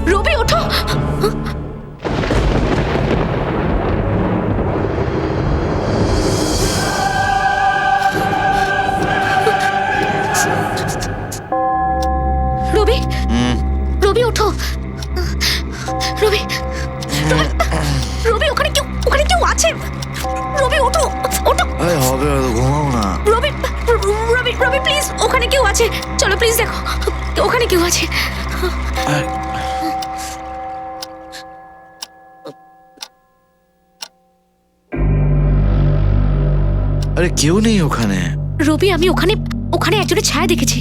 রবি ওঠো। রবি রবি ওঠো। রবি রবি ওখানে কেউ আছে। রবি ওঠো ওঠো। হবে ঘুমাও না। রবি রবি রবি প্লিজ, ওখানে কেউ আছে, চলো প্লিজ দেখো ওখানে কেউ আছে। আরে কেউ নেই ওখানে। রবি আমি ওখানে একজনের ছায়া দেখেছি।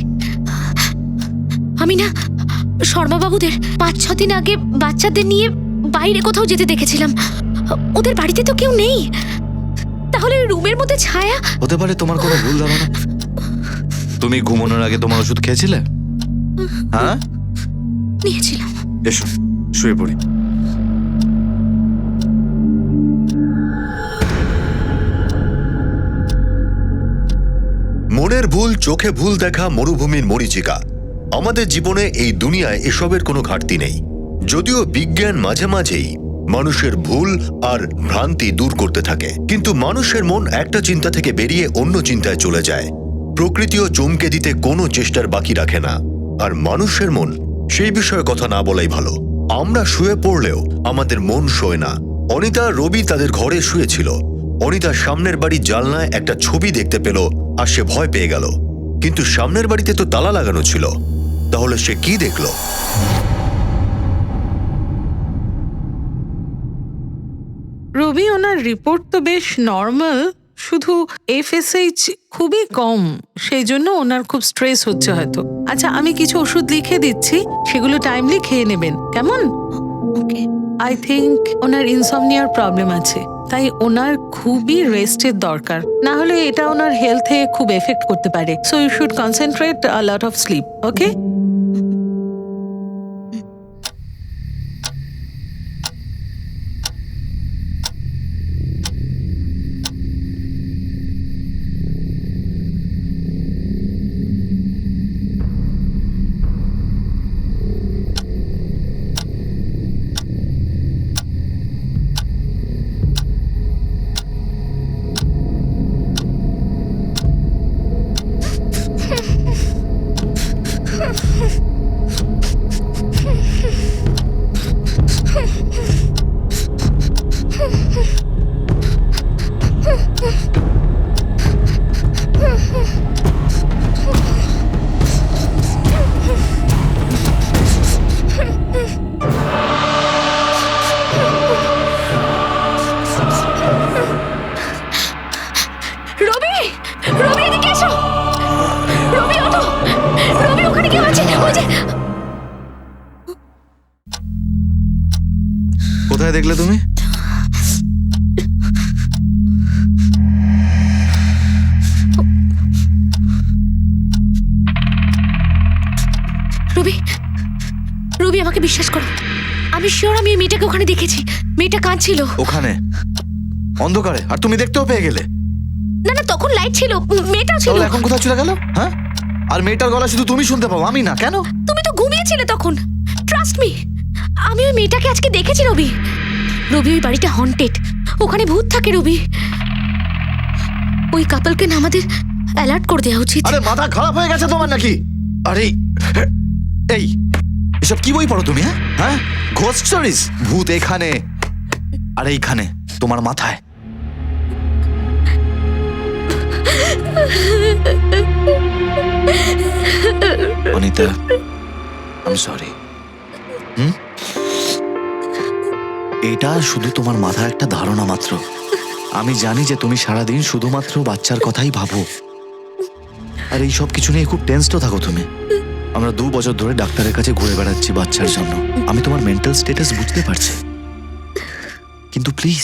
আমি না শর্মা বাবুদের ৫-৬ দিন আগে বাচ্চাদের নিয়ে বাইরে কোথাও যেতে দেখেছিলাম। ওদের বাড়িতে তো কেউ নেই, তাহলে রুমের মধ্যে ছায়া হতে পারে। তোমার কোনো ভুল ধারণা। তুমি ঘুমানোর আগে তোমার ওষুধ খেয়েছিলে? হ্যাঁ নিয়েছিলাম। এসো শুয়ে পড়ি। মনের ভুল, চোখে ভুল দেখা, মরুভূমির মরীচিকা। আমাদের জীবনে এই দুনিয়ায় এসবের কোনো ঘাটতি নেই। যদিও বিজ্ঞান মাঝে মাঝেই মানুষের ভুল আর ভ্রান্তি দূর করতে থাকে, কিন্তু মানুষের মন একটা চিন্তা থেকে বেরিয়ে অন্য চিন্তায় চলে যায়। প্রকৃতিও চমকে দিতে কোনো চেষ্টার বাকি রাখে না, আর মানুষের মন সেই বিষয়ে কথা না বলাই ভালো। আমরা শুয়ে পড়লেও আমাদের মন শোয় না। অনিতা রবি তাদের ঘরে শুয়েছিল। অনিতা সামনের বাড়ির জানলায় একটা ছবি দেখতে পেল আর সে ভয় পেয়ে গেল। কিন্তু সামনের বাড়িতে তো তালা লাগানো ছিল, তাহলে সে কি দেখল? রবি, ওনার রিপোর্ট তো বেশ নর্মাল, শুধু FSH খুবই কম, সেই জন্য ওনার খুব স্ট্রেস হচ্ছে হয়তো। আচ্ছা, আমি কিছু ওষুধ লিখে দিচ্ছি, সেগুলো টাইমলি খেয়ে নেবেন, কেমন? ওকে। আই থিঙ্ক ওনার ইনসমনিয়ার প্রবলেম আছে, তাই ওনার খুবই রেস্টের দরকার, না হলে এটা ওনার হেলথে খুব এফেক্ট করতে পারে। So you should concentrate a lot of sleep, okay? কোথায় দেখলে তুমি? রবি রবি আমাকে বিশ্বাস করো, আমি শিওর আমি এই মেয়েটাকে ওখানে দেখেছি। মেয়েটা কাঁদছিল ওখানে অন্ধকারে, আর তুমি দেখতেও পেয়ে গেলে? না না, তখন লাইট ছিল, মেয়েটাও ছিল। এখন কোথায় চলে গেল? হ্যাঁ, আর মেয়েটার গলা শুধু তুমি শুনতে পাও, আমি না। কেন? তুমি তো ঘুমিয়েছিলে তখন। ট্রাস্ট মি, আমি ওই মেয়েটাকে আজকে দেখেছি। রবি রবি ওই বাড়িটা হন্টেড, ওখানে ভূত থাকে। রবি, ওই কাপলকে না আমাদের অ্যালার্ট করে দেওয়া উচিত। আরে মাথা খারাপ হয়ে গেছে তোমার নাকি? আরে এই এসব কি বই পড়ো তুমি? হ্যাঁ, ঘোস্ট স্টোরিজ। ভূত এখানে আর এইখানে তোমার মাথায়। Anita, I am sorry. এটা শুধু তোমার মাথার একটা ধারণা মাত্র। আমি জানি যে তুমি সারাদিন শুধুমাত্র বাচ্চার কথাই ভাবো, আর এই সব কিছু নিয়ে খুব টেন্সড থাকো তুমি। আমরা 2 বছর ধরে ডাক্তারের কাছে ঘুরে বেড়াচ্ছি বাচ্চার জন্য। আমি তোমার মেন্টাল স্ট্যাটাস বুঝতে পারছি, কিন্তু প্লিজ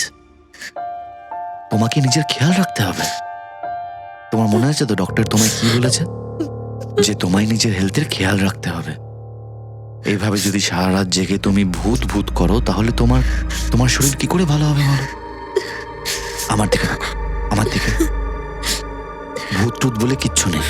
তোমাকে নিজের খেয়াল রাখতে হবে। তোমার মনে আছে তো ডক্টর তোমায় কি বলেছে? যে তোমায় নিজের হেলথের খেয়াল রাখতে হবে। এইভাবে যদি সারা রাত জেগে তুমি ভূত ভূত করো, তাহলে তোমার শরীর কি করে ভালো হবে বলো? আমার দিকে রাখো, আমার দিকে। ভূত টুত বলে কিচ্ছু নেই।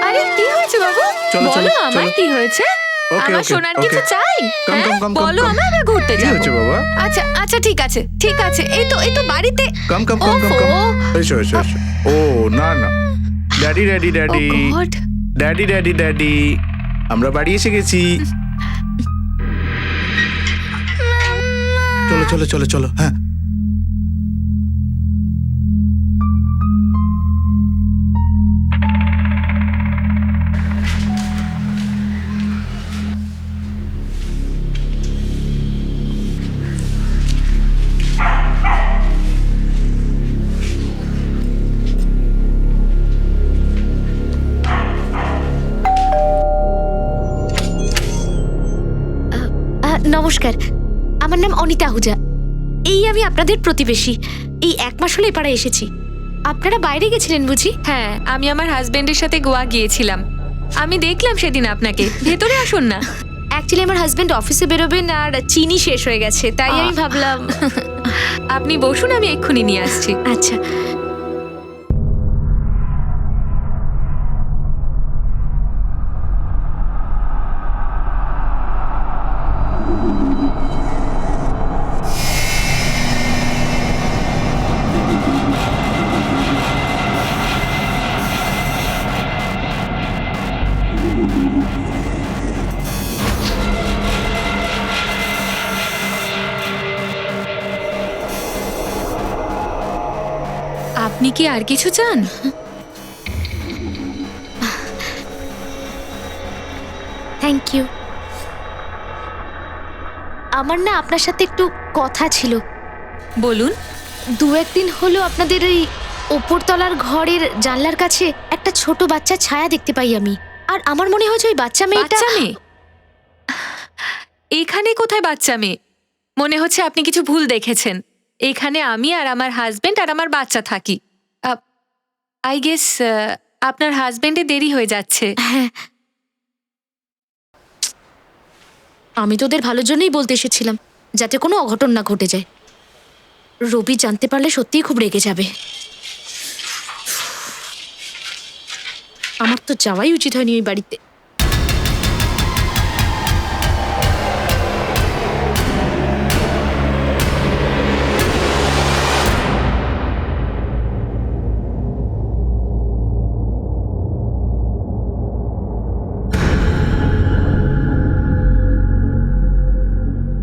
আরে কি হয়েছে বাবু? চলো, বলো চলো, আমার চলো। কি হয়েছে? ওকে, আমার ওকে, সোনার ওকে। কিছু চাই? কাম, হ্যাঁ? কাম, কাম, কাম, বলো কাম। আমরা ঘুরতে কি যাব। হয়েছে বাবা? আচ্ছা আচ্ছা ঠিক আছে ঠিক আছে, এই তো বাড়িতে। কাম কাম কাম কাম কাম। ওফো। এসো এসো এসো। ও না না, daddy daddy daddy Oh God! Daddy daddy daddy, আমরা বাড়ি এসে গেছি। চলো চলো চলো চলো। হ্যাঁ, নমস্কার, আমার নাম অনিতা আহুজা। এই আমি আপনাদের প্রতিবেশী। এই 1 মাস হলো এই পাড়ায় এসেছি। আপনারা বাইরে গেছিলেন বুঝি? হ্যাঁ, আমি আমার হাজবেন্ডের সাথে গোয়া গিয়েছিলাম। আমি দেখলাম সেদিন আপনাকে। ভেতরে আসুন না। অ্যাকচুয়ালি আমার হাজবেন্ড অফিসে বেরোবেন আর চিনি শেষ হয়ে গেছে, তাই আমি ভাবলাম। আপনি বসুন, আমি এক্ষুনি নিয়ে আসছি। আচ্ছা। আপনি কি আর কিছু চান? Thank you. আমার না আপনার সাথে একটু কথা ছিল। বলুন। 2-1 দিন হলো আপনাদের এই ওপরতলার ঘরের জানলার কাছে একটা ছোট বাচ্চা ছায়া দেখতে পাই আমি। আর আমার মনে হয়েছে ওই বাচ্চা মেয়েটা। বাচ্চা মেয়ে? এখানে কোথায় বাচ্চা মেয়ে? মনে হচ্ছে আপনি কিছু ভুল দেখেছেন। এখানে আমি আর আমার হাজবেন্ড আর আমার বাচ্চা থাকি। আই গেস আপনার হাজবেন্ডের দেরি হয়ে যাচ্ছে। হ্যাঁ, আমি তোদের ভালোর জন্যই বলতে এসেছিলাম, যাতে কোনো অঘটন না ঘটে যায়। রবি জানতে পারলে সত্যিই খুব রেগে যাবে। আমার তো যাওয়াই উচিত হয়নি ওই বাড়িতে।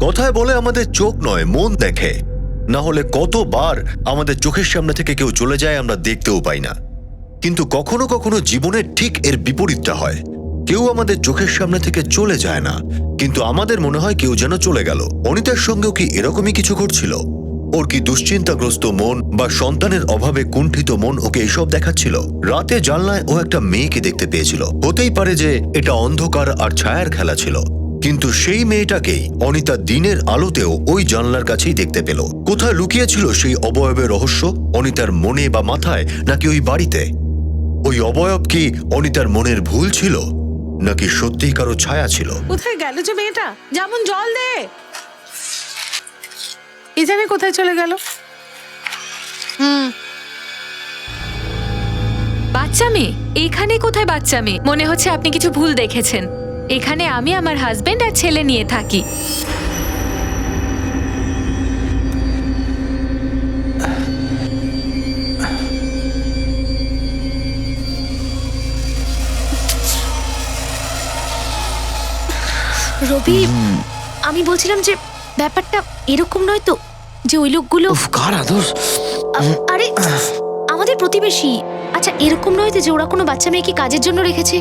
কথায় বলে আমাদের চোখ নয় মন দেখে, না হলে কতবার আমাদের চোখের সামনে থেকে কেউ চলে যায় আমরা দেখতেও পাই না। কিন্তু কখনো কখনো জীবনের ঠিক এর বিপরীতটা হয়। কেউ আমাদের চোখের সামনে থেকে চলে যায় না, কিন্তু আমাদের মনে হয় কেউ যেন চলে গেল। অনিতার সঙ্গেও কি এরকমই কিছু ঘটছিল? ওর কি দুশ্চিন্তাগ্রস্ত মন বা সন্তানের অভাবে কুণ্ঠিত মন ওকে এসব দেখাচ্ছিল? রাতে জানলায় ও একটা মেয়েকে দেখতে পেয়েছিল। হতেই পারে যে এটা অন্ধকার আর ছায়ার খেলা ছিল, কিন্তু সেই মেয়েটাকেই অনিতা দিনের আলোতেও ওই জানলার কাছেই দেখতে পেল। কোথায় লুকিয়েছিল সেই অবয়বের রহস্য? অনিতার মনে বা মাথায়, নাকি ওই বাড়িতে? ওই অবয়ব কি অনিতার মনের ভুল ছিল, নাকি সত্যিই কারো ছায়া ছিল? কোথায় গেল যে মেয়েটা? যেমন জল দে। এ জানে কোথায় চলে গেল? বাচ্চা মেয়ে? এইখানে কোথায় বাচ্চা মেয়ে? মনে হচ্ছে আপনি কিছু ভুল দেখেছেন। এখানে আমি আমার হাজবেন্ড আর ছেলে নিয়ে থাকি। রবি, আমি বলছিলাম যে ব্যাপারটা এরকম নয় তো। যে ওই লোকগুলো উফ, কার আদর? আরে আমাদের প্রতিবেশী। আচ্ছা এরকম নয় তো যে ওরা কোনো বাচ্চা মেয়েকে কাজের জন্য রেখেছে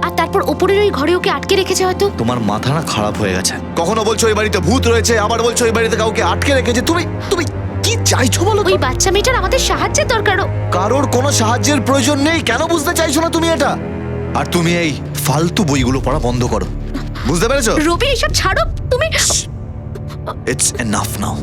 আর তারপর ওপরের ওই ঘরে ওকে আটকে রেখেছে হয়তো। তোমার মাথা না খারাপ হয়ে গেছে। কখনো বলছো এই বাড়িতে ভূত রয়েছে, আবার বলছো এই বাড়িতে কাউকে আটকে রেখেছে। তুমি তুমি কি চাইছো বলো তো? ওই বাচ্চা মেয়েটার আমাদের সাহায্যের দরকার। কারোর কোনো সাহায্যের প্রয়োজন নেই। কেন বুঝতে চাইছো না তুমি এটা? আর তুমি এই ফালতু বইগুলো পড়া বন্ধ করো, বুঝতে পেরেছো? রবি এইসব ছাড়ো তুমি। ইটস এনাফ নাও।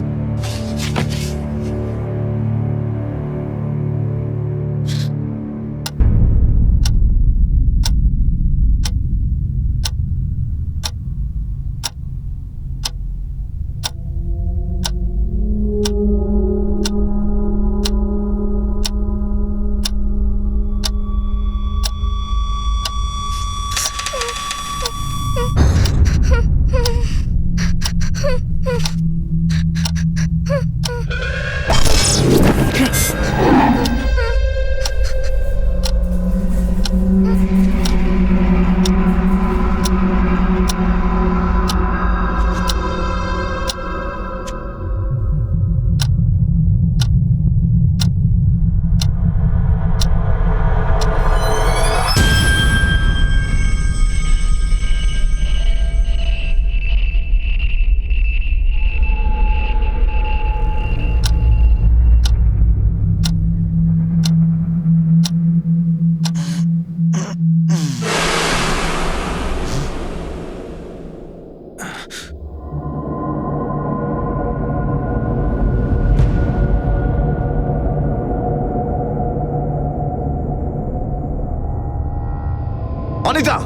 অনিতা,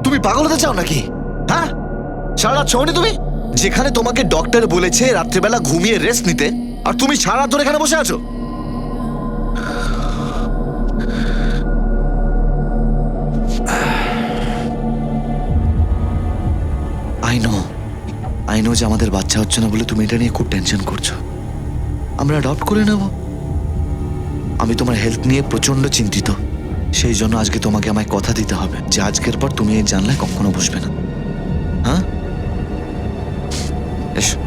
তুমি পাগল হতে চাও নাকি? হ্যাঁ, সারা রাত শোনি তুমি? যেখানে তোমাকে ডক্টর বলেছে রাত্রেবেলা ঘুমিয়ে রেস্ট নিতে, আর তুমি সারা রাত ধরে এখানে বসে আছো। আই নো যে আমাদের বাচ্চা হচ্ছে না বলে তুমি এটা নিয়ে খুব টেনশন করছো। আমরা অ্যাডপ্ট করে নেব। আমি তোমার হেলথ নিয়ে প্রচন্ড চিন্তিত। সেই জন্য আজকে তোমাকে আমায় কথা দিতে হবে যে আজকের পর তুমি এই জানলায় কখনো বসবে না। হ্যাঁ, এসো।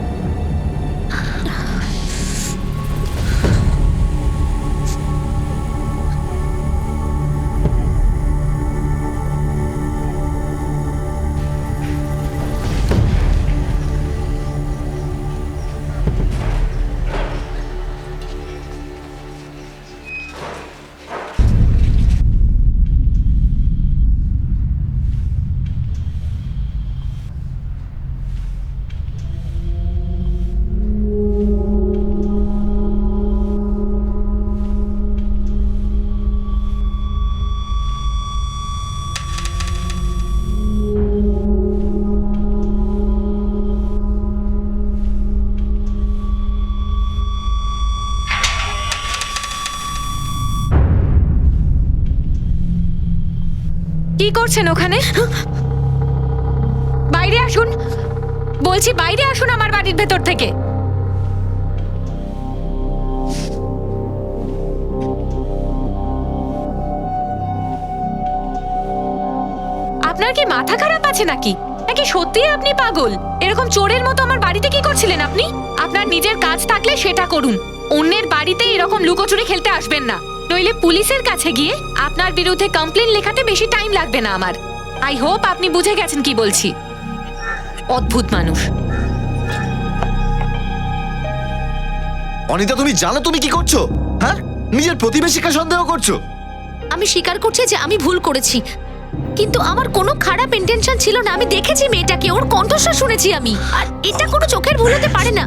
কি করছেন ওখানে? বাইরে আসুন বলছি, বাইরে আসুন আমার বাড়ির ভেতর থেকে। আপনার কি মাথা খারাপ আছে নাকি? নাকি সত্যিই আপনি পাগল? এরকম চোরের মতো আমার বাড়িতে কি করছিলেন আপনি? আপনার নিজের কাজ থাকলে সেটা করুন, অন্যের বাড়িতে এরকম লুকোচুরি খেলতে আসবেন না। নইলে পুলিশের কাছে গিয়ে আপনার বিরুদ্ধে কমপ্লেন লেখাতে বেশি টাইম লাগবে না আমার। আই হোপ আপনি বুঝে গেছেন কি বলছি। অদ্ভুত মানুষ। অনিতা, তুমি জানো তুমি কি করছো? হ্যাঁ, নিজের প্রতিবেশীকে সন্দেহ করছো। আমি স্বীকার করছি যে আমি ভুল করেছি, কিন্তু আমার কোনো খারাপ ইন্টেনশন ছিল না। আমি দেখেছি মেয়েটাকে, ওর কণ্ঠস্বর শুনেছি আমি। আর এটা কোনো চোখের ভুল হতে পারে না।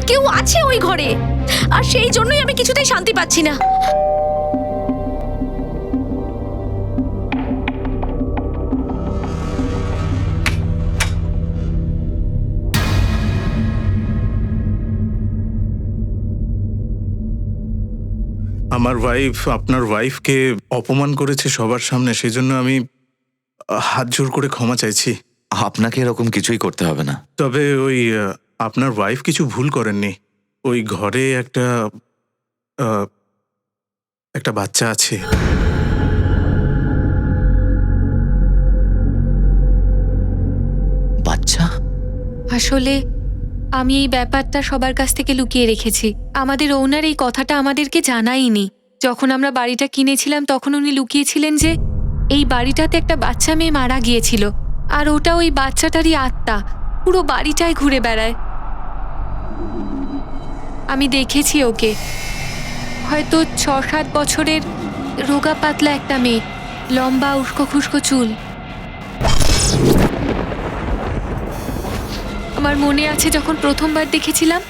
কেউ আছে ওই ঘরে, আর সেই জন্যই আমি কিছুতেই শান্তি পাচ্ছি না। আমার ওয়াইফ আপনার ওয়াইফকে অপমান করেছে সবার সামনে, সেজন্য আমি হাত জোর করে ক্ষমা চাইছি। আপনাকে এরকম কিছুই করতে হবে না। তবে ওই আপনার ওয়াইফ কিছু ভুল করেননি। ওই ঘরে একটা বাচ্চা আছে। বাচ্চা? আসলে আমি এই ব্যাপারটা সবার কাছ থেকে লুকিয়ে রেখেছি। আমাদের ওনার এই কথাটা আমাদেরকে জানাইনি। যখন আমরা বাড়িটা কিনেছিলাম তখন উনি লুকিয়েছিলেন যে এই বাড়িটাতে একটা বাচ্চা মেয়ে মারা গিয়েছিল, আর ওটা ওই বাচ্চাটারই আত্মা পুরো বাড়িটায় ঘুরে বেড়ায়। আমি দেখেছি ওকে, হয়তো 6-7 বছরের রোগা পাতলা একটা মেয়ে, লম্বা উস্কো খুস্কো চুল। আমার মনে আছে যখন প্রথমবার দেখেছিলাম,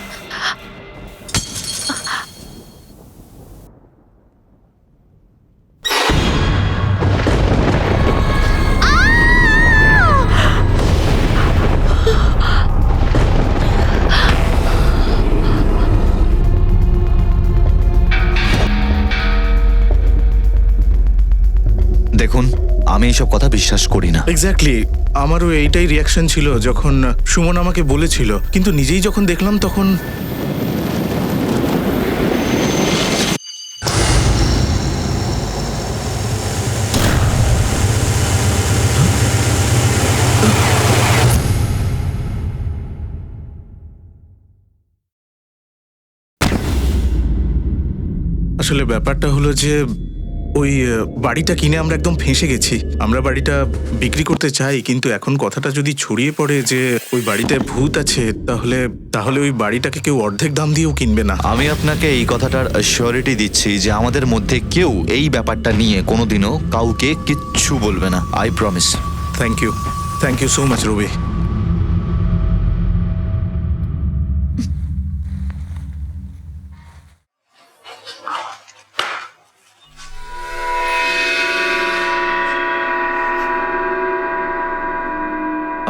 দেখুন, আমি এইসব কথা বিশ্বাস করি না। এক্স্যাক্টলি, আমারও এইটাই রিয়াকশন ছিল যখন সুমন আমাকে বলেছিল, কিন্তু নিজেই যখন দেখলাম তখন আসলে ব্যাপারটা হলো যে ওই বাড়িটা কিনে আমরা একদম ফেঁসে গেছি। আমরা বাড়িটা বিক্রি করতে চাই, কিন্তু এখন কথাটা যদি ছড়িয়ে পড়ে যে ওই বাড়িটায় ভূত আছে, তাহলে তাহলে ওই বাড়িটাকে কেউ অর্ধেক দাম দিয়েও কিনবে না। আমি আপনাকে এই কথাটার শিওরিটি দিচ্ছি যে আমাদের মধ্যে কেউ এই ব্যাপারটা নিয়ে কোনোদিনও কাউকে কিচ্ছু বলবে না। I promise. Thank you so much Rabi.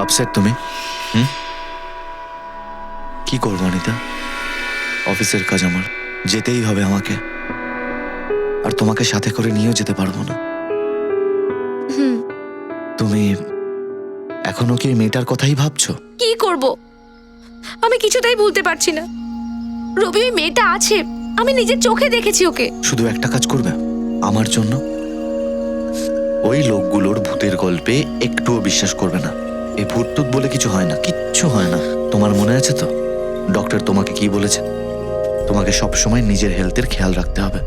Upset তুমি? কি করবো অনিতা, অফিসের কাজ আমার, যেতেই হবে আমাকে, আর তোমাকে সাথে করে নিয়েও যেতে পারবো না। তুমি এখনো কি মেয়েটার কথাই ভাবছো? কি করব? আমি কিছুতেই ভুলতে পারছি না। রবি, ওই মেয়েটা আছে, আমি নিজের চোখে দেখেছি ওকে। শুধু একটা কাজ করবে আমার জন্য, ওই লোকগুলোর ভূতের গল্পে একটুও বিশ্বাস করবে না। এই ভূত টুত বলে কিছু হয় না, কিচ্ছু হয় না। তোমার মনে আছে তো ডক্টর তোমাকে কি বলেছে? তোমাকে সবসময় নিজের হেলথের খেয়াল রাখতে হবে,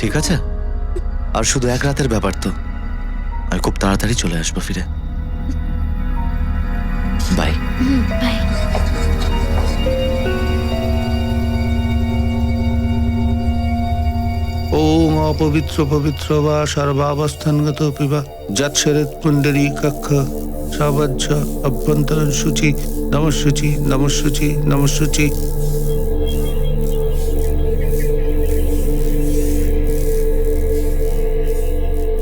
ঠিক আছে? আর শুধু এক রাতের ব্যাপার তো, আমি খুব তাড়াতাড়ি চলে আসবো ফিরে। বাই। বাই। ওং অপবিত্র পবিত্র বা সর্বাবস্থানগত পিবা যৎসরেত পুণ্ডরী কক্ষ সবজ্জ অভ্যন্তরণ সূচি নমঃসূচি নমঃসূচি নমঃসূচি।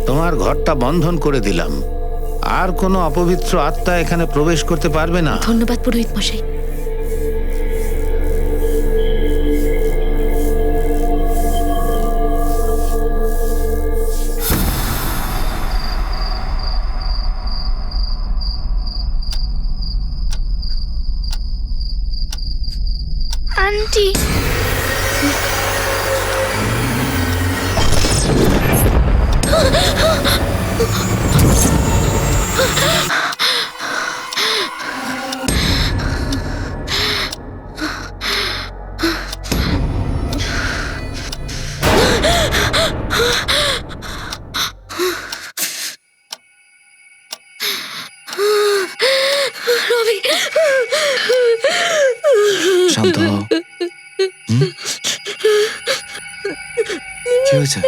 তোমার ঘরটা বন্ধন করে দিলাম, আর কোনো অপবিত্র আত্মা এখানে প্রবেশ করতে পারবে না। ধন্যবাদ পুরোহিত মশাই। আন্টি, রবি, শান্ত হও। কি হয়েছে?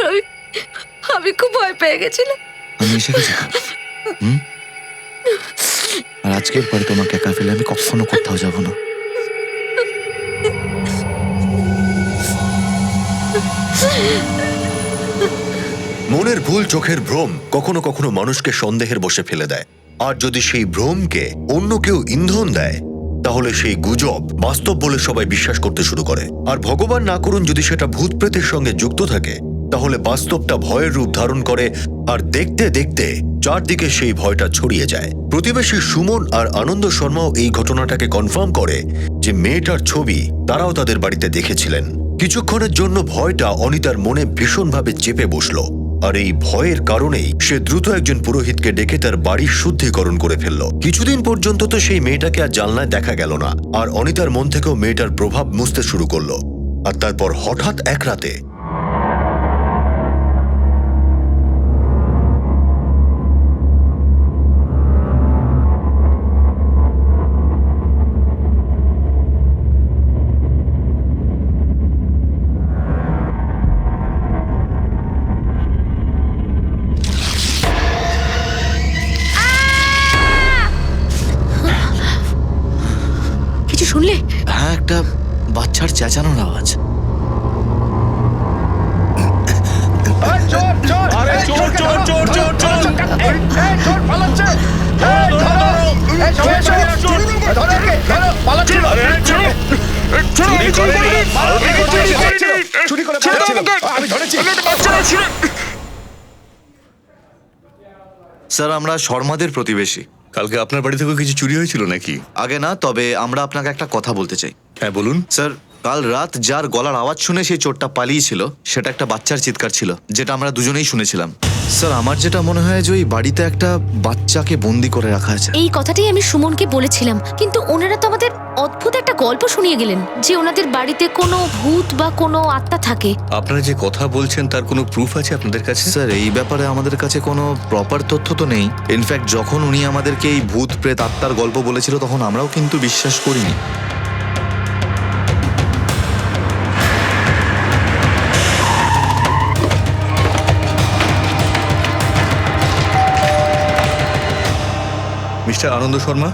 রবি, আমি খুব ভয় পেয়ে গেছিলাম। আমি এসে গেছি। আর আজকের পরে তোমাকে একা ফেলে আমি কখনো কোথাও যাব না। মনের ভুল, চোখের ভ্রম কখনো কখনো মানুষকে সন্দেহের বশে ফেলে দেয়, আর যদি সেই ভ্রমকে অন্য কেউ ইন্ধন দেয় তাহলে সেই গুজব বাস্তব বলে সবাই বিশ্বাস করতে শুরু করে। আর ভগবান না করুন যদি সেটা ভূত প্রেতের সঙ্গে যুক্ত থাকে, তাহলে বাস্তবটা ভয়ের রূপ ধারণ করে, আর দেখতে দেখতে চারদিকে সেই ভয়টা ছড়িয়ে যায়। প্রতিবেশী সুমন আর আনন্দ শর্মাও এই ঘটনাটাকে কনফার্ম করে যে মেয়েটার ছবি তারাও তাদের বাড়িতে দেখেছিলেন। কিছুক্ষণের জন্য ভয়টা অনিতার মনে ভীষণভাবে চেপে বসলো। আর এই ভয়ের কারণেই সে দ্রুত একজন পুরোহিতকে ডেকে তার বাড়ির শুদ্ধিকরণ করে ফেলল। কিছুদিন পর্যন্ত তো সেই মেয়েটাকে আর জানলায় দেখা গেল না, আর অনিতার মন থেকেও মেয়েটার প্রভাব মুছতে শুরু করলো। আর তারপর হঠাৎ এক রাতে কিছু শুনলে? হ্যাঁ, একটা বাচ্চার চেঁচানোর আওয়াজ। স্যার, আমরা শর্মাদের প্রতিবেশী। কালকে আপনার বাড়ি থেকে কিছু চুরি হয়েছিল নাকি? আগে না, তবে আমরা আপনাকে একটা কথা বলতে চাই। হ্যাঁ বলুন। স্যার, কাল রাত যার গলার আওয়াজ শুনে সেই চোরটা পালিয়েছিল, সেটা একটা বাচ্চার চিৎকার ছিল, যেটা আমরা দুজনেই শুনেছিলাম। স্যার, আমার যেটা মনে হয় যে ওই বাড়িতে একটা বাচ্চাকে বন্দি করে রাখা আছে। এই কথাটাই আমি সুমনকে বলেছিলাম, কিন্তু ওনারা তো আমাদের অদ্ভুত একটা গল্প শুনিয়ে গেলেন যে ওনাদের বাড়িতে কোনো ভূত বা কোনো আত্মা থাকে। আপনারা যে কথা বলছেন তার কোনো প্রুফ আছে আপনাদের কাছে? স্যার, এই ব্যাপারে আমাদের কাছে কোনো প্রপার তথ্য তো নেই। ইনফ্যাক্ট যখন উনি আমাদেরকে এই ভূত প্রেত আত্মার গল্প বলেছিল তখন আমরাও কিন্তু বিশ্বাস করিনি। মিস্টার আনন্দ শর্মা,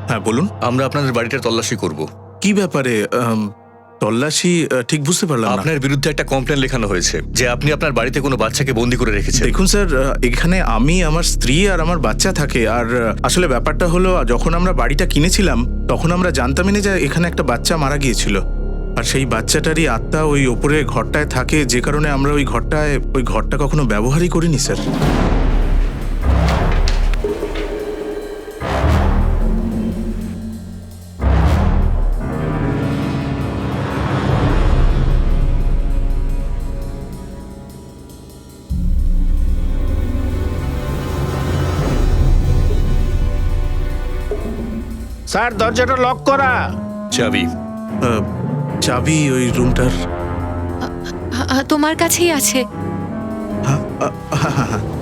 হ্যাঁ বলুন, আমরা আপনাদের বাড়িটা তল্লাশি করব। কি ব্যাপারে? তল্লাশি ঠিক বুঝতে পারলাম না। আপনার বিরুদ্ধে একটা কমপ্লেন লেখানো হয়েছে যে আপনি আপনার বাড়িতে কোনো বাচ্চাকে বন্দি করে রেখেছেন। দেখুন স্যার, এখানে আমি, আমার স্ত্রী আর আমার বাচ্চা থাকে। আর আসলে ব্যাপারটা হলো, যখন আমরা বাড়িটা কিনেছিলাম তখন আমরা জানতামই না যে এখানে একটা বাচ্চা মারা গিয়েছিল। আর সেই বাচ্চাটারই আত্মা ওই ওপরে ঘরটায় থাকে, যে কারণে আমরা ওই ঘরটা কখনো ব্যবহারই করিনি স্যার। স্যার, দরজাটা লক করা। চাবি? চাবি ওই রুমটার। তোমার কাছেই আছে।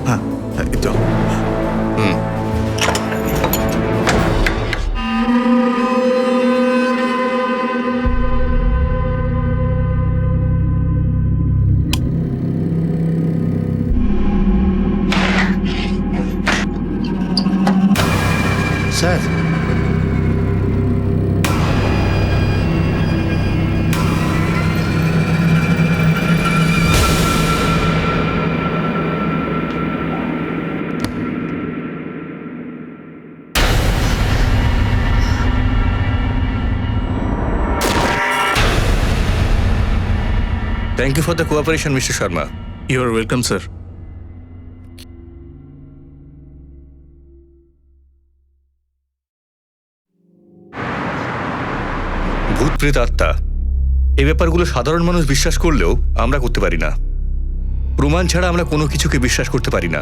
হ্যাঁ, এই তো। Sir, thank you for the cooperation mister Sharma. You are welcome sir. ভূত প্রেত আত্মা, এই ব্যাপারগুলো সাধারণ মানুষ বিশ্বাস করলেও আমরা করতে পারি না। প্রমাণ ছাড়া আমরা কোনো কিছুকে বিশ্বাস করতে পারি না।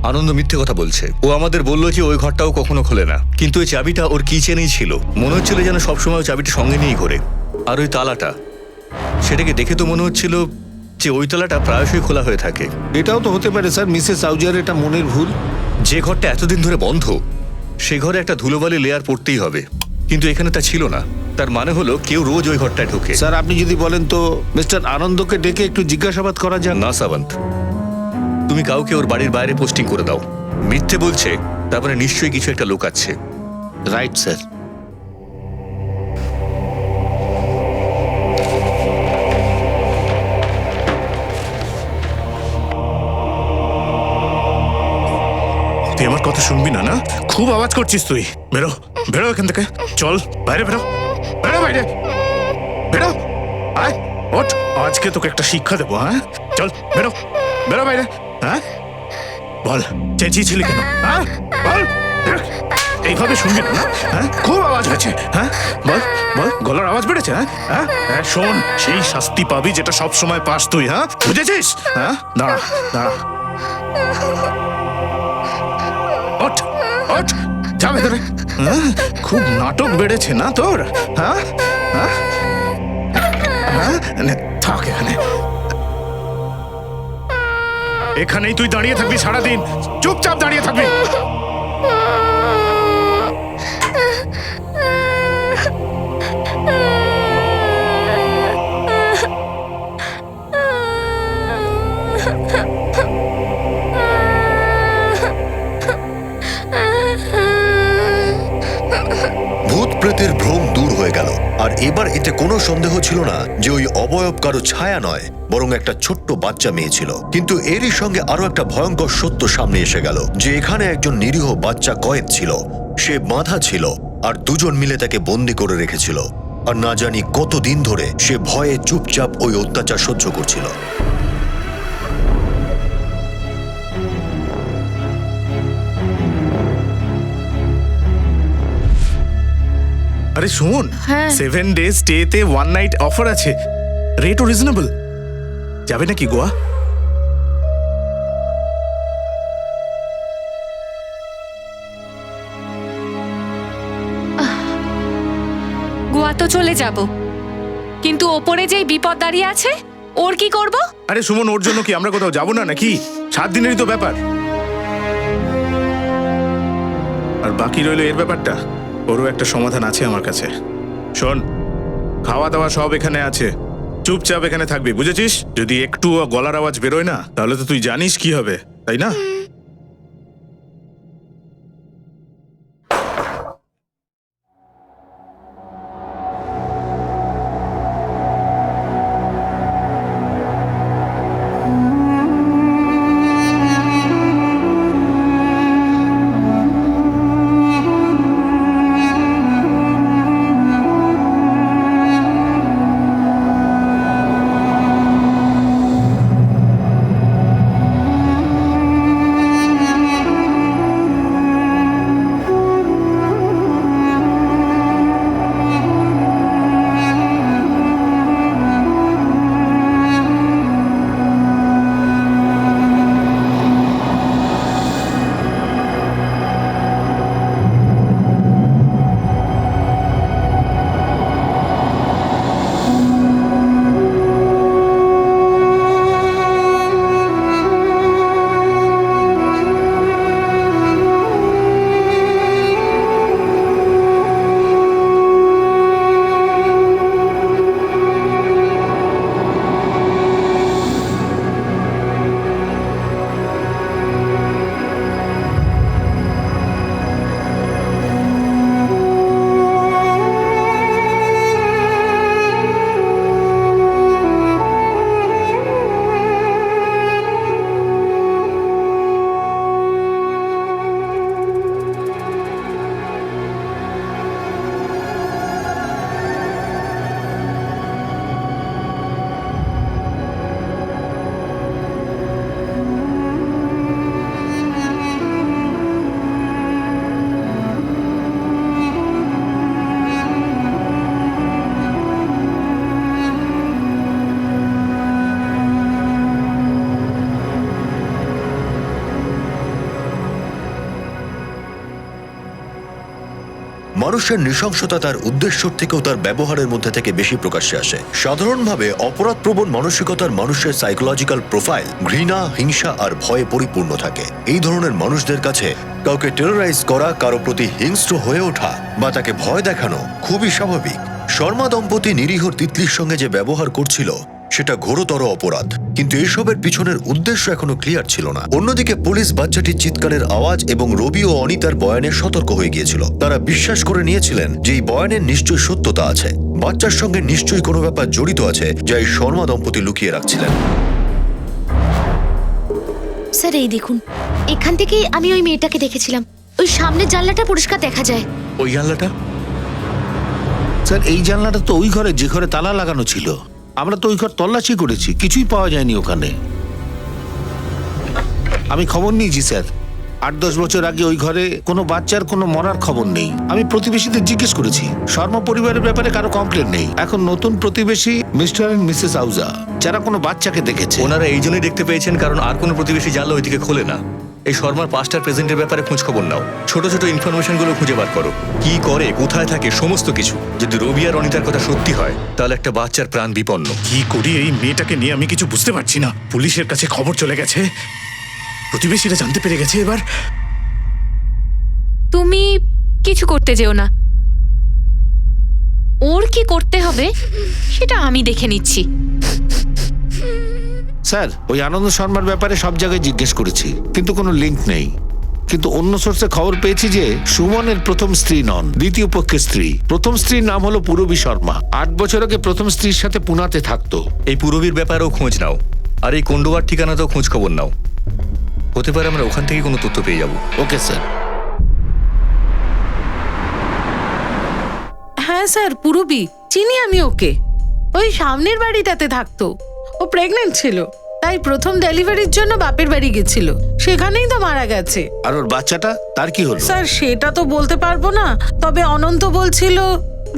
আনন্দ মিথ্যে কথা বলছে। ও আমাদের বললো যে ওই ঘরটাও কখনো খোলে না, কিন্তু ওই চাবিটা ওর কিচেনেই ছিল। মনে হচ্ছিল যেন সবসময় ওই চাবিটা সঙ্গে নিয়েই ঘোরে। আর ওই তালাটা, সেটাকে দেখে তো মনে হচ্ছিল যে ওই তালাটা প্রায়শই খোলা হয়ে থাকে। এটাও তো হতে পারে স্যার মিসেস আউজিয়ার এটা মনের ভুল। যে ঘরটা এতদিন ধরে বন্ধ, সে ঘরে একটা ধুলোবালি লেয়ার পড়তেই হবে, কিন্তু এখানে তা ছিল না। তার মানে হলো কেউ রোজ ওই ঘরটায় ঢোকে। স্যার, আপনি যদি বলেন তো মিস্টার আনন্দকে ডেকে একটু জিজ্ঞাসাবাদ করা যাক। না সাবন্ত, তুমি কাউকে ওর বাড়ির বাইরে পোস্টিং করে দাও। মিথ্যে বলছে, তারপরে নিশ্চয়ই কিছু একটা লোক আছে। Right sir. তুই আমার কথা শুনবি না? না, খুব আওয়াজ করছিস তুই। বেরো, বেরো এখান থেকে। চল বাইরে, বেরো, বেরো বাইরে, বেরো। আয়, ওঠ, আজকে তোকে একটা শিক্ষা দেবো। হ্যাঁ, চল বেরো, বেরো বাইরে। হ্যাঁ, বল চেঁচিয়েছিলি কেন? হ্যাঁ বল। এইভাবে শুনবি না? হ্যাঁ, খুব আওয়াজ হয়েছে। হ্যাঁ, বল বল, গলার আওয়াজ বেড়েছে। হ্যাঁ হ্যাঁ হ্যাঁ, শোন, সেই শাস্তি পাবি যেটা সব সময় পাস তুই। হ্যাঁ, বুঝেছিস? হ্যাঁ, দাঁড়া দাঁড়া, ওঠ ওঠ, যা ভেতরে। হ্যাঁ, খুব নাটক বেড়েছে না তোর? হ্যাঁ হ্যাঁ হ্যাঁ, থাক এখানে, এখানেই তুই দাঁড়িয়ে থাকবি সারাদিন, চুপচাপ দাঁড়িয়ে থাকবি। ভূত প্রেতের ভ্রম দূর হয়ে গেল, আর এবার এতে কোনো সন্দেহ ছিল না যে ওই অবয়ব কারো ছায়া নয়, বরং একটা ছোট্ট বাচ্চা মেয়ে ছিল। কিন্তু এরই সঙ্গে আরো একটা ভয়ঙ্কর সত্য সামনে এসে গেল, যে এখানে একজন নিরীহ বাচ্চা কয়েদ ছিল। সে বাঁধা ছিল, আর দুজন মিলে তাকে বন্দি করে রেখেছিল। আর না জানি কতদিন ধরে সে ভয়ে চুপচাপ ওই অত্যাচার সহ্য করছিল। আরে শোন, 7 days স্টেতে 1 night অফার আছে, রেটও রিজনেবল। যাবে নাকি গোয়া? গোয়া তো চলে যাব, কিন্তু ওপরে যেই বিপদ দাঁড়িয়ে আছে, ওর কি করব? আরে সুমন, ওর জন্য কি আমরা কোথাও যাবো না নাকি? 7 দিনেরই তো ব্যাপার। আর বাকি রইলো এর ব্যাপারটা, ওরও একটা সমাধান আছে আমার কাছে। শোন, খাওয়া দাওয়া সব এখানে আছে, চুপচাপ এখানে থাকবি, বুঝেছিস? যদি একটু গলার আওয়াজ বেরোয় না, তাহলে তো তুই জানিস কি হবে, তাই না? মানুষের নৃশংসতা তার উদ্দেশ্যর থেকেও তার ব্যবহারের মধ্যে থেকে বেশি প্রকাশ্যে আসে। সাধারণভাবে অপরাধপ্রবণ মানসিকতার মানুষের সাইকোলজিক্যাল প্রোফাইল ঘৃণা, হিংসা আর ভয়ে পরিপূর্ণ থাকে। এই ধরনের মানুষদের কাছে কাউকে টেরোরাইজ করা, কারো প্রতি হিংস্র হয়ে ওঠা বা তাকে ভয় দেখানো খুবই স্বাভাবিক। শর্মা দম্পতি নিরীহ তিতলির সঙ্গে যে ব্যবহার করছিল সেটা ঘোরতর অপরাধ, কিন্তু এসবের পিছনের উদ্দেশ্য এখনো ক্লিয়ার ছিল না। অন্যদিকে পুলিশ বাচ্চাটির চিৎকারের আওয়াজ এবং রবি ও অনিতার বয়ানে সতর্ক হয়ে গিয়েছিল। তারা বিশ্বাস করে নিয়েছিলেন যে এই বয়ানের নিশ্চয়ই সত্যতা আছে, বাচ্চার সঙ্গে নিশ্চয়ই কোনো ব্যাপার জড়িত আছে যা এই শর্মা দম্পতি লুকিয়ে রাখছিলেন। স্যার এই দেখুন, এখান থেকেই আমি ওই মেয়েটাকে দেখেছিলাম। ওই সামনের জানলাটা পরিষ্কার দেখা যায়। ওই জানলাটা? স্যার, এই জানলাটা তো ওই ঘরে, যে ঘরে তালা লাগানো ছিল। আমরা তো ওই ঘর তল্লাশি করেছি, কিছুই পাওয়া যায়নি ওখানে। আমি খবর নিয়েছি স্যার, 8-10 বছর আগে ওই ঘরে কোনো বাচ্চার কোনো মরার খবর নেই। আমি প্রতিবেশীদের জিজ্ঞেস করেছি, শর্মা পরিবারের ব্যাপারে কারো কমপ্লেন নেই। এখন নতুন প্রতিবেশী মিস্টার এন্ড মিসেস আউজা, যারা কোনো বাচ্চাকে দেখেছে। ওনারা এই জন্যই দেখতে পেয়েছেন কারণ আর কোনো প্রতিবেশী জানলে ওইদিকে খোলে না। এই শর্মার পাস্টার প্রেজেন্টের ব্যাপারে খোঁজ খবর নাও, ছোট ছোট ইনফরমেশন গুলো খুঁজে বার করো, কি করে, কোথায় থাকে, সমস্ত কিছু। যদি রবি আর অনিতার কথা সত্যি হয় তাহলে একটা বাচ্চার প্রাণ বিপন্ন। কি করি এই মেয়েটাকে নিয়ে আমি কিছু বুঝতে পারছি না। পুলিশের কাছে খবর চলে গেছে, প্রতিবেশীরা জানতে পেরে গেছে। এবার তুমি কিছু করতে যেও না, ওর কি করতে হবে সেটা আমি দেখে নিচ্ছি। স্যার, ওই আনন্দ শর্মার ব্যাপারে সব জায়গায় জিজ্ঞেস করেছি, কিন্তু কোনো লিংক নেই। কিন্তু অন্য সোর্সে খবর পেয়েছি যে সুমনের প্রথম স্ত্রী নন, দ্বিতীয় পক্ষের স্ত্রী। প্রথম স্ত্রীর নাম হলো পূরবী শর্মা। 8 বছর আগে প্রথম স্ত্রীর সাথে পুনাতে থাকতো। এই পূরবীর ব্যাপারেও খোঁজ নাও, আর এই কোন্ডোয়ার ঠিকানাতেও খোঁজ খবর নাও। হতে পারে আমরা ওখান থেকে কোনো তথ্য পেয়ে যাব। Okay sir. হ্যাঁ স্যার, পূরবী চিনি আমি ওকে। ওই সামনের বাড়িটাতে থাকতো। ও প্রেগনেন্ট ছিল, তাই প্রথম ডেলিভারির জন্য বাপের বাড়ি গেছিল, সেখানেই তো মারা গেছে। আর ওর বাচ্চাটা, তার কি হলো? স্যার সেটা তো বলতে পারবো না, তবে অনন্ত বলছিল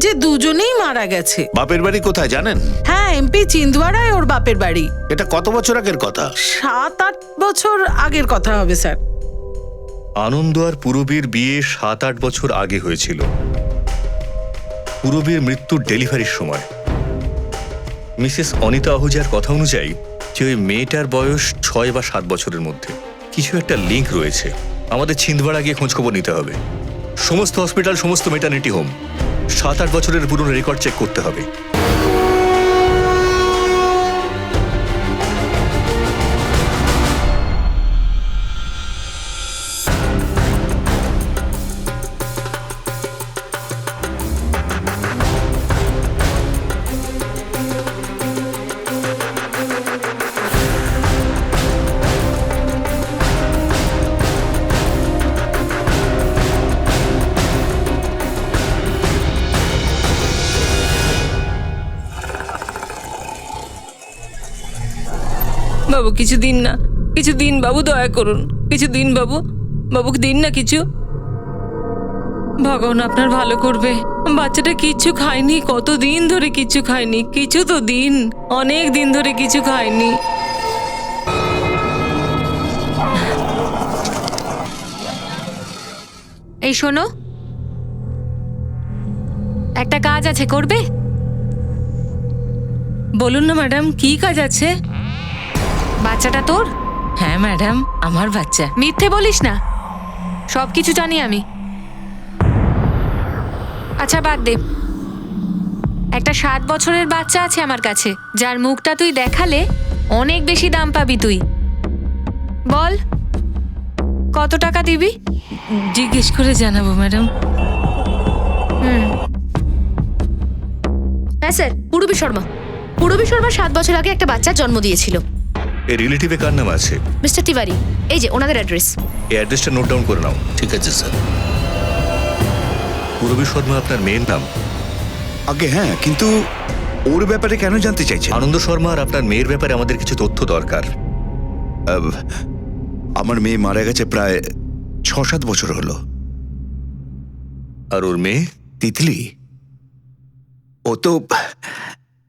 যে দুজনেই মারা গেছে। বাপের বাড়ি কোথায় জানেন? হ্যাঁ, এমপি চিন্দওয়াড়ায় ওর বাপের বাড়ি। এটা কত বছর আগের কথা? 7-8 বছর আগের কথা হবে স্যার। আনন্দ আর পূরবীর বিয়ে 7-8 বছর আগে হয়েছিল। পূরবীর মৃত্যুর ডেলিভারির সময় মিসেস অনিতা আহুজার কথা অনুযায়ী যে ওই মেয়েটার বয়স 6 বা 7 বছরের মধ্যে। কিছু একটা লিঙ্ক রয়েছে। আমাদের ছিন্দওয়াড়া গিয়ে খোঁজখবর নিতে হবে। সমস্ত হসপিটাল, সমস্ত মেটার্নিটি হোম, 7-8 বছরের পুরনো রেকর্ড চেক করতে হবে। বাবু কিছু দিন না, কিছু দিন বাবু, দয়া করুন কিছু দিন বাবু, বাবুকে দিন না কিছু। ভগবান আপনার ভালো করবে। বাচ্চাটা কিচ্ছু খায়নি, কতদিন ধরে কিছু খায়নি। কিছু তো দিন, অনেক দিন ধরে কিছু খায়নি। এই শোনো, একটা কাজ আছে, করবে? বলুন না ম্যাডাম, কি কাজ আছে? বাচ্চাটা তোর? হ্যাঁ ম্যাডাম, আমার বাচ্চা। মিথ্যে বলিস না, সবকিছু জানি আমি। আচ্ছা বাদ দে, একটা 7 বছরের বাচ্চা আছে আমার কাছে, যার মুখটা তুই দেখালে অনেক বেশি দাম পাবি তুই। বল কত টাকা দিবি? জিজ্ঞেস করে জানাবো ম্যাডাম। হ্যাঁ স্যার, পূরবী শর্মা। পূরবী শর্মা 7 বছর আগে একটা বাচ্চার জন্ম দিয়েছিল। এই রিলেটিভে কার নাম আছে? মিস্টার তিওয়ারি, এই যে ওনাদের অ্যাড্রেস। এই অ্যাড্রেসটা নোট ডাউন করে নাও। ঠিক আছে স্যার। পূরবী শর্মা আপনার মেয়ের নাম? আগে হ্যাঁ, কিন্তু ওর ব্যাপারে কেন জানতে চাইছেন? আনন্দ শর্মা আর আপনার মেয়ের ব্যাপারে আমাদের কিছু তথ্য দরকার। আমার মেয়ে মারা গেছে প্রায় 6-7 বছর হলো। আর ওর মেয়ে? তিতলি, ও তো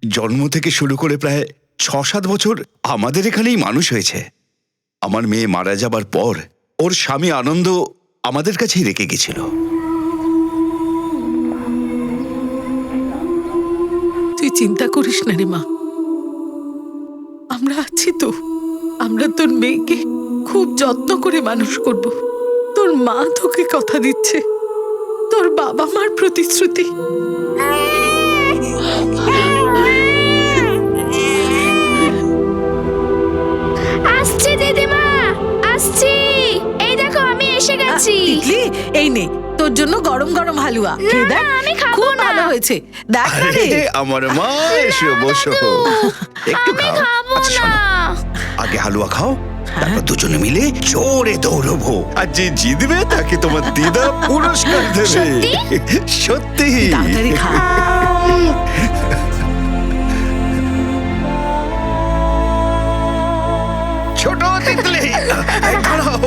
জন্ম থেকে শুরু করে প্রায় 6-7 বছর আমাদের এখানেই মানুষ হয়েছে। আমার মেয়ে মারা যাবার পর ওর স্বামী আনন্দ আমাদের কাছেই রেখে গেছিল। তুই চিন্তা করিস না রে মা, আমরা আছি তো। আমরা তোর মেয়েকে খুব যত্ন করে মানুষ করব। তোর মা তোকে কথা দিচ্ছে, তোর বাবা মার প্রতিশ্রুতি। আসছি দিদিমা, আসছি। এই দেখো আমি এসে গেছি। তিতলি, এই নে তোর জন্য গরম গরম হালুয়া। খেয়ে দেখ, আমি খাবো খুব না। ভালো হয়েছে। দেখ না রে। আরে, আমার মা, এসো বসো, একটু খাও। খাবো আচ্ছা না। শোনো, আগে হালুয়া খাও, তারপর দুজনে মিলে জোরে দৌড়বো, আর যে জিতবে তাকে তোমার দিদা পুরস্কার দেবে। সত্যি? তাড়াতাড়ি খা। ছোট তিতলি, দাঁড়াও।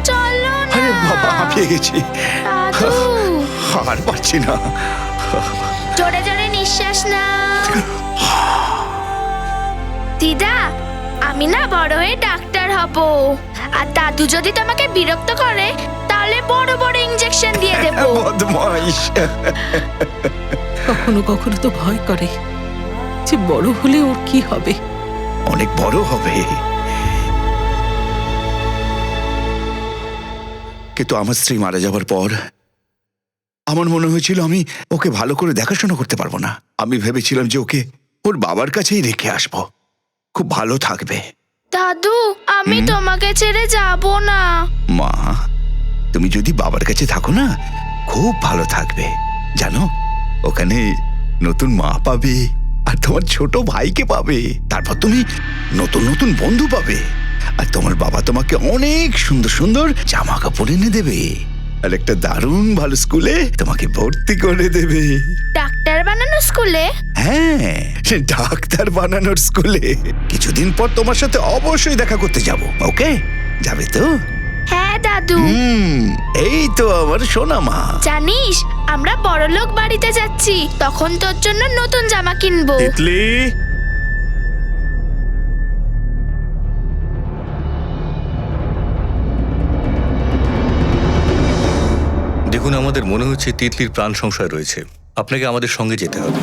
চলো না আরে বাবা, হাঁপিয়ে গেছি, দাদু, আর পারছি না। জোরে জোরে নিঃশ্বাস না। দিদা, আমি না বড় হয়ে ডাক্তার হব, আর দাদু যদি তোমাকে বিরক্ত করে তাহলে বড় বড় ইনজেকশন দিয়ে দেব। বদমাইশ। কখনো কখনো তো ভয় করে যে বড় হলে ওর কি হবে। অনেক বড় হবে, কিন্তু আমার স্ত্রী মারা যাবার পর আমার মনে হয়েছিল আমি ওকে ভালো করে দেখাশোনা করতে পারবো না। আমি ভেবেছিলাম যে ওকে ওর বাবার কাছেই রেখে আসবো, খুব ভালো থাকবে। দাদু, আমি তোমাকে ছেড়ে যাব না। মা, তুমি যদি বাবার কাছে থাকো না, খুব ভালো থাকবে। জানো, ওখানে নতুন মা পাবে, আর তোমার ছোট ভাইকে পাবে। তারপর তুমি নতুন নতুন বন্ধু পাবে, আর তোমার বাবা তোমাকে অনেক সুন্দর সুন্দর জামা কাপড় এনে দেবে, আর একটা দারুণ ভালো স্কুলে তোমাকে ভর্তি করে দেবে। ডাক্তার বানানো স্কুলে? হ্যাঁ, সে ডাক্তার বানানোর স্কুলে। কিছুদিন পর তোমার সাথে অবশ্যই দেখা করতে যাব। ওকে, যাবে তো? হ্যাঁ দাদু। এই তো আমার সোনা মা। জানিস, আমরা বড়লোক বাড়িতে যাচ্ছি, তখন তোর জন্য নতুন জামা কিনবো। তিতলি, দেখুন, আমাদের মনে হচ্ছে তিতলির প্রাণ সংশয় রয়েছে। আপনাকে আমাদের সঙ্গে যেতে হবে।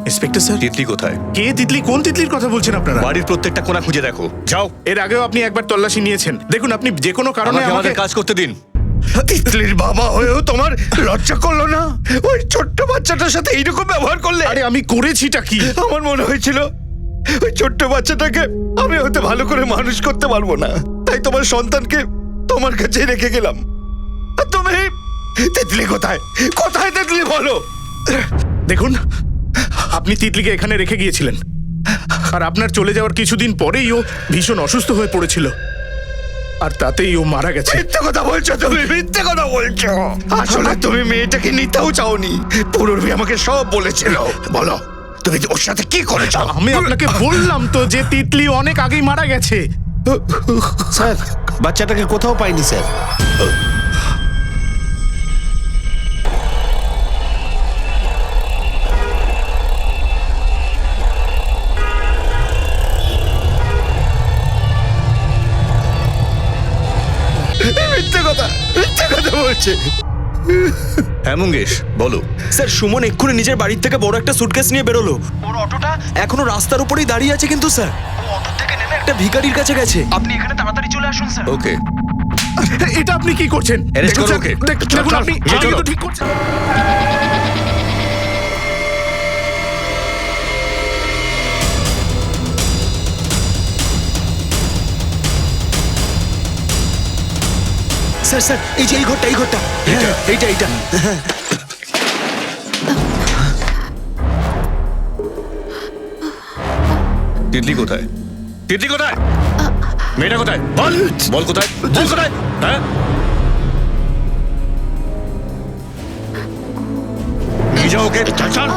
ইন্সপেক্টর স্যার, তিতলি কোথায়? কে তিতলি? কোন তিতলির কথা বলছেন আপনারা? বাড়ির প্রত্যেকটা কোণা খুঁজে দেখো, যাও। এর আগেও আপনি একবার তল্লাশি নিয়েছেন। দেখুন, আপনি যে কোনো কারণে আমাকে আমাকে আমাদের কাজ করতে দিন। তিতলির বাবা হয়েও তোমার লজ্জা করলো না? ওই ছোট্ট বাচ্চাটার সাথে এইরকম ব্যবহার করলে? আরে আমি করেছিটা কি? আমার মনে হয়েছিল ওই ছোট্ট বাচ্চাটাকে আমি হয়তো ভালো করে মানুষ করতে পারবো না, তাই তোমার সন্তানকে তোমার কাছে রেখে গেলাম। আর তুমি, তিতলি কোথায়? কোথায় তিতলি, বলো। দেখুন, আপনি তিতলিকে এখানে রেখে গিয়েছিলেন, আর আপনার চলে যাওয়ার কিছুদিন পরেই ও ভীষণ অসুস্থ হয়ে পড়েছিল, আর তাতেই ও মারা গেছে। মিথ্যে কথা বলছো তুমি, মিথ্যে কথা বলছো। আসলে তুমি মেয়েটাকে নিতেও চাওনি। পূর্বী আমাকে সব বলেছিল। বলো, তুমি ওর সাথে কি করেছো? আমি আপনাকে বললাম তো যে তিতলি অনেক আগেই মারা গেছে। স্যার, বাচ্চাটাকে কোথাও পাইনি স্যার। মিথ্যে কথা, মিথ্যে কথা বলছে। হ্যাঁ মঙ্গেশ, বলো। স্যার, সুমন এক্ষুনি নিজের বাড়ির থেকে বড় একটা সুটকেস নিয়ে বেরোলো। ওর অটোটা এখনো রাস্তার উপরেই দাঁড়িয়ে আছে, কিন্তু স্যার ও অটো থেকে নেমে একটা ভিখারির কাছে গেছে। আপনি এখানে তাড়াতাড়ি চলে আসুন স্যার। ওকে, এটা আপনি কি করছেন? Arrest দেখুন করো স্যার, ওকে। দেখুন আপনি চলো। আগে তো ঠিক করছেন। স্যার স্যার, এই যে এই ঘরটা, এই ঘরটা, হ্যাঁ, এইটা এইটা। তিতলি কোথায়? তিতলি কোথায়? মেয়েটা কোথায়? বল, বল কোথায়? বল কোথায়? হ্যাঁ, নিয়ে যাও ওকে।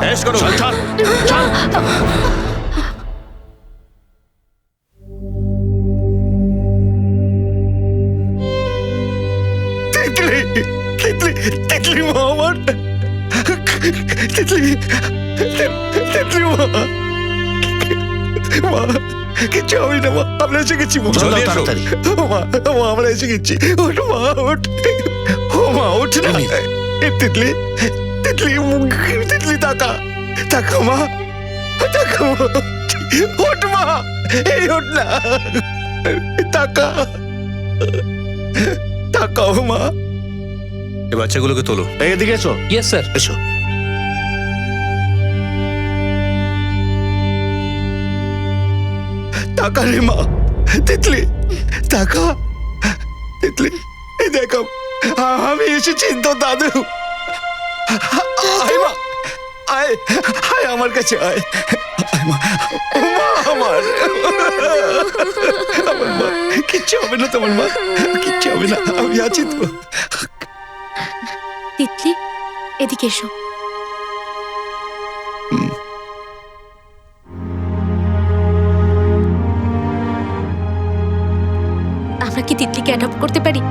অ্যারেস্ট করো। তিতলি, তিতলি, তিতলি মা আমার। তিতলি, তিতলি মা। মা, কিচ্ছু হবে না মা, আমরা এসে গেছি মা। জলদি এসো। তাড়াতাড়ি। মা, মা, আমরা এসে গেছি। ওঠ মা, ওঠ। ও মা, ওঠ না। তিতলি, তিতলি, তিতলি, তাকা, তাকা মা, তাকা মা। ওঠ মা, এই ওঠ না, তাকা, তাকাও মা। এই বাচ্চাগুলোকে তোলো। এদিকে এসো। Yes sir. এসো। তাকা রে মা, তিতলি, তাকা, তিতলি, এই দেখো আমি এসেছি তো দাদু। আয় মা, আয় আয় আমার কাছে আয়। আয় মা, ও মা আমার, আমার মা, কিচ্ছু হবে না তোমার মা, কিচ্ছু হবে না, আমি আছি তো। তিতলি, এদিকে এসো। আমরা কি তিতলিকে অ্যাডপ্ট করতে পারি?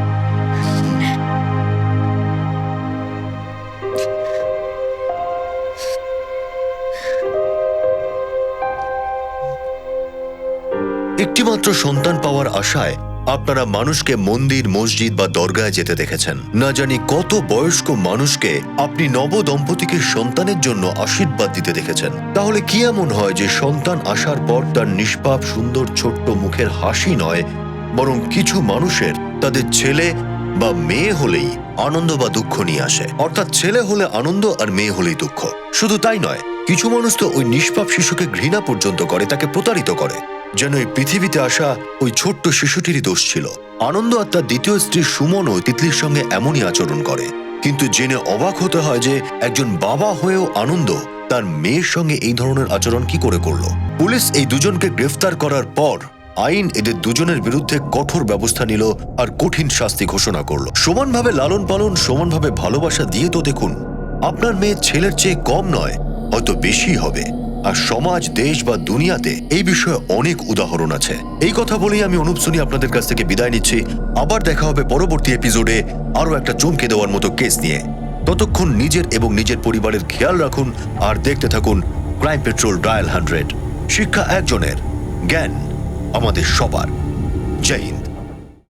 একটিমাত্র সন্তান পাওয়ার আশায় আপনারা মানুষকে মন্দির, মসজিদ বা দরগায় যেতে দেখেছেন। না জানি কত বয়স্ক মানুষকে আপনি নব দম্পতিকে সন্তানের জন্য আশীর্বাদ দিতে দেখেছেন। তাহলে কি এমন হয় যে সন্তান আসার পর তার নিষ্পাপ সুন্দর ছোট্ট মুখের হাসি নয়, বরং কিছু মানুষের তাদের ছেলে বা মেয়ে হলেই আনন্দ বা দুঃখ নিয়ে আসে, অর্থাৎ ছেলে হলে আনন্দ আর মেয়ে হলেই দুঃখ। শুধু তাই নয়, কিছু মানুষ তো ওই নিষ্পাপ শিশুকে ঘৃণা পর্যন্ত করে, তাকে প্রতারিত করে, যেন এই পৃথিবীতে আসা ওই ছোট্ট শিশুটিরই দোষ ছিল। আনন্দ আর তার দ্বিতীয় স্ত্রী সুমনও তিতলির সঙ্গে এমনই আচরণ করে, কিন্তু জেনে অবাক হতে হয় যে একজন বাবা হয়েও আনন্দ তার মেয়ের সঙ্গে এই ধরনের আচরণ কি করে করলো। পুলিশ এই দুজনকে গ্রেফতার করার পর আইন এদের দুজনের বিরুদ্ধে কঠোর ব্যবস্থা নিল আর কঠিন শাস্তি ঘোষণা করলো। সমানভাবে লালন পালন, সমানভাবে ভালোবাসা দিয়ে তো দেখুন, আপনার মেয়ে ছেলের চেয়ে কম নয়, হয়তো বেশি হবে। আর সমাজ, দেশ বা দুনিয়াতে এই বিষয়ে অনেক উদাহরণ আছে। এই কথা বলেই আমি অনুপ সোনি আপনাদের কাছ থেকে বিদায় নিচ্ছি। আবার দেখা হবে পরবর্তী এপিসোডে আরো একটা চমকে দেওয়ার মতো কেস নিয়ে। ততক্ষণ নিজের এবং নিজের পরিবারের খেয়াল রাখুন আর দেখতে থাকুন ক্রাইম পেট্রোল ডায়াল 100। শিক্ষা একজনের, জ্ঞান আমাদের সবার। জয় হিন্দ।